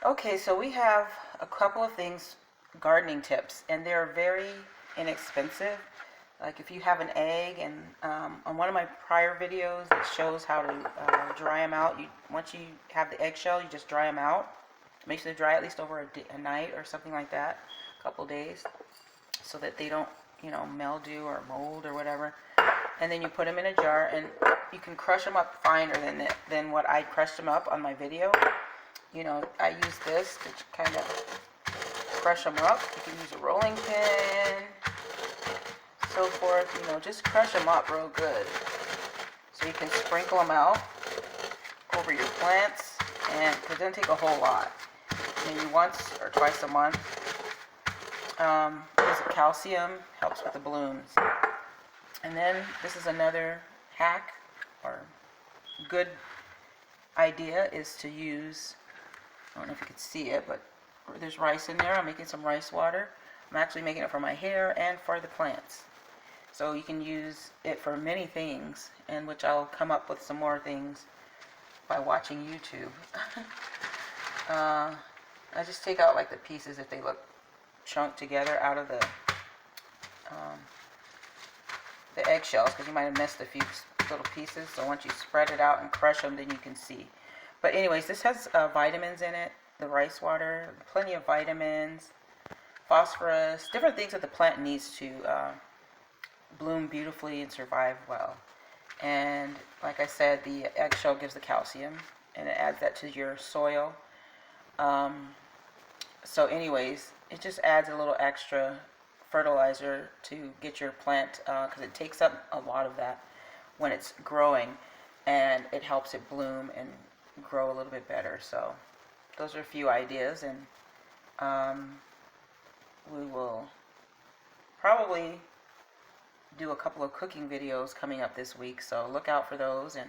Okay, so we have a couple of things, gardening tips, and they're very inexpensive. Like if you have an egg, and on one of my prior videos that shows how to dry them out, once you have the eggshell, you just dry them out. Make sure they dry at least over a night or something like that, a couple days, so that they don't, mildew or mold or whatever. And then you put them in a jar, and you can crush them up finer than what I crushed them up on my video. I use this to kind of crush them up. You can use a rolling pin, so forth. Just crush them up real good. So you can sprinkle them out over your plants, and it doesn't take a whole lot. Maybe once or twice a month. Because calcium helps with the blooms. And then this is another hack or good idea, is to use, I don't know if you can see it, but there's rice in there. I'm making some rice water. I'm actually making it for my hair and for the plants. So you can use it for many things, and which I'll come up with some more things by watching YouTube. I just take out like the pieces if they look chunked together out of the eggshells, because you might have missed a few little pieces. So once you spread it out and crush them, then you can see. But anyways, this has vitamins in it, the rice water, plenty of vitamins, phosphorus, different things that the plant needs to bloom beautifully and survive well. And like I said, the eggshell gives the calcium, and it adds that to your soil. So anyways, it just adds a little extra fertilizer to get your plant, because it takes up a lot of that when it's growing, and it helps it bloom and grow a little bit better. So those are a few ideas, and we will probably do a couple of cooking videos coming up this week, so look out for those. And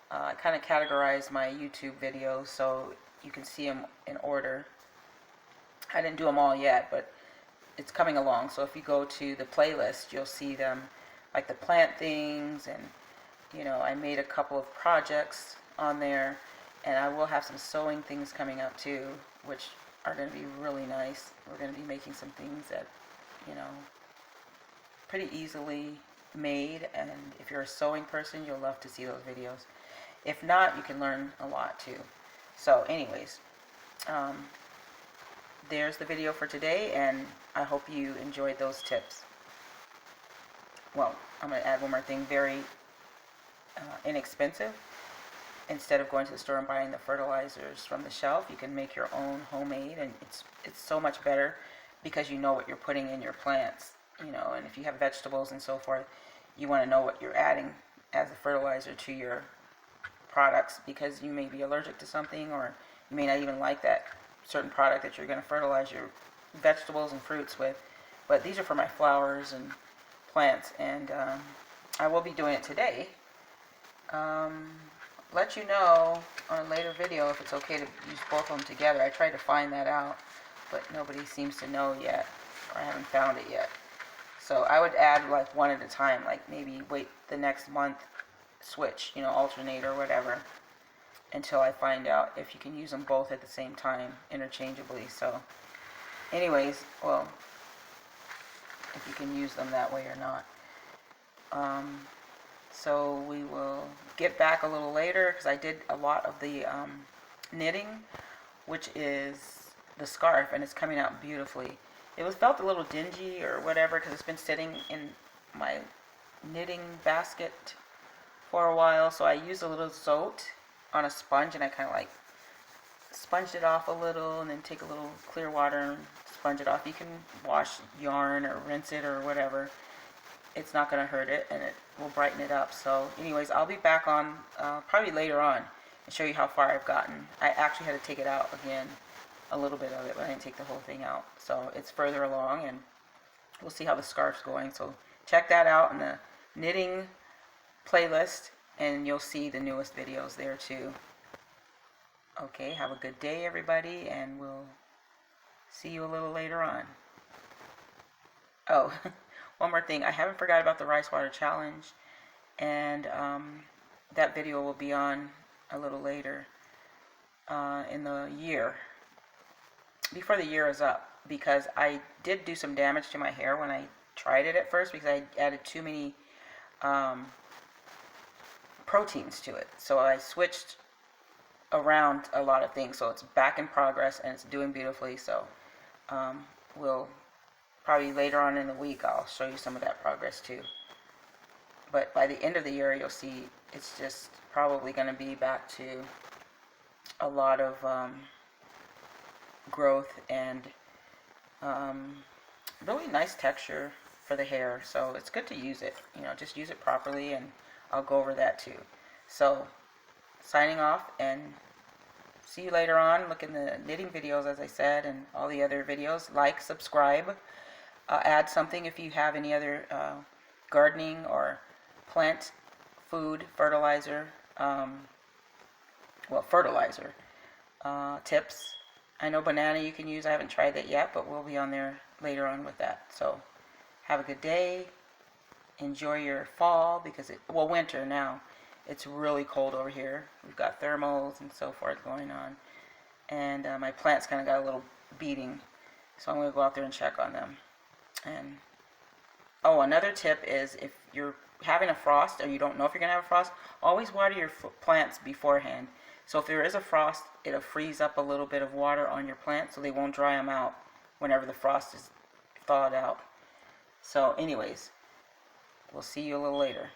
I kind of categorize my YouTube videos so you can see them in order. I didn't do them all yet, but it's coming along. So if you go to the playlist, you'll see them, like the plant things, and I made a couple of projects on there, and I will have some sewing things coming up too, which are going to be really nice. We're going to be making some things that pretty easily made, and if you're a sewing person, you'll love to see those videos. If not, you can learn a lot too. So anyways, there's the video for today, and I hope you enjoyed those tips. Well, I'm going to add one more thing, very inexpensive. Instead of going to the store and buying the fertilizers from the shelf, you can make your own homemade, and it's so much better because you know what you're putting in your plants. And if you have vegetables and so forth, you want to know what you're adding as a fertilizer to your products, because you may be allergic to something, or you may not even like that certain product that you're going to fertilize your vegetables and fruits with. But these are for my flowers and plants, and I will be doing it today. Let you know on a later video if it's okay to use both of them together. I tried to find that out, but nobody seems to know yet, or I haven't found it yet. So I would add like one at a time, like maybe wait the next month, switch, alternate or whatever, until I find out if you can use them both at the same time interchangeably. So anyways, well, if you can use them that way or not. So we will get back a little later, because I did a lot of the knitting, which is the scarf, and it's coming out beautifully. It felt a little dingy or whatever, because it's been sitting in my knitting basket for a while. So I used a little zote on a sponge, and I kind of like sponged it off a little, and then take a little clear water and sponge it off. You can wash yarn or rinse it or whatever. It's not going to hurt it, and it will brighten it up. So anyways, I'll be back on probably later on and show you how far I've gotten. I actually had to take it out again, a little bit of it, but I didn't take the whole thing out. So it's further along, and we'll see how the scarf's going. So check that out in the knitting playlist, and you'll see the newest videos there too. Okay, have a good day, everybody, and we'll see you a little later on. Oh, one more thing. I haven't forgot about the rice water challenge, and that video will be on a little later in the year. before the year is up, because I did do some damage to my hair when I tried it at first because I added too many um, proteins to it. So I switched around a lot of things. So it's back in progress and it's doing beautifully. So we'll probably later on in the week I'll show you some of that progress too. But by the end of the year you'll see it's just probably going to be back to a lot of growth and really nice texture for the hair. So it's good to use it. Just use it properly, and I'll go over that too. So signing off, and see you later on. Look in the knitting videos, as I said, and all the other videos. Like, subscribe, add something if you have any other gardening or plant food fertilizer fertilizer tips. I know banana you can use. I haven't tried that yet, but we'll be on there later on with that. So have a good day. Enjoy your fall, because winter now. It's really cold over here. We've got thermals and so forth going on. And my plants kind of got a little beating. So I'm going to go out there and check on them. And another tip is, if you're having a frost or you don't know if you're going to have a frost, always water your plants beforehand. So if there is a frost, it'll freeze up a little bit of water on your plant so they won't dry them out whenever the frost is thawed out. So anyways, we'll see you a little later.